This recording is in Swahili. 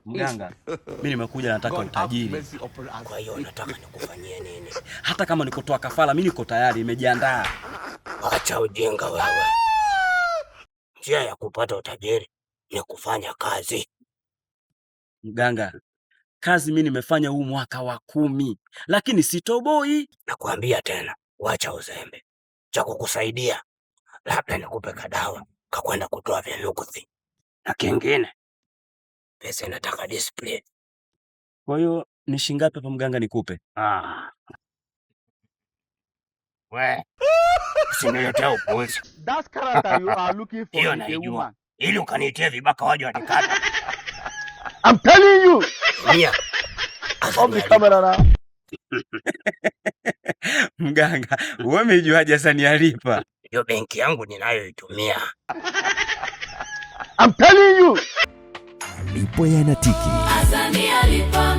Mganga, mimi nimekuja nataka utajiri. Kwa hiyo nataka nikufanyie nini? Hata kama nikotoa kafara mimi niko tayari, nimejiandaa. Acha ujinga wewe. Njia ya kupata utajiri ni kufanya kazi. Mganga, kazi mimi nimefanya huu mwaka wa 10, lakini sitoboi. Nakwambia tena, wacha uzembe. Cha kukusaidia labda nikupe kadawa kakwenda kutoa vinukuthi. Na kingine, pesa inataka display. Kwa hiyo ni shilingi ngapi hapa mganga nikupe? We, usiniletea upuuzi. That's character you are looking for in a woman. Ili ukaniitie vibaka waje wanikata. I'm telling you. Yeah. Off the camera now. Mganga, wewe umejuaje sasa nialipa? Hiyo benki yangu ninayoitumia. I'm telling you. Alipo yanatiki. Azania lipa.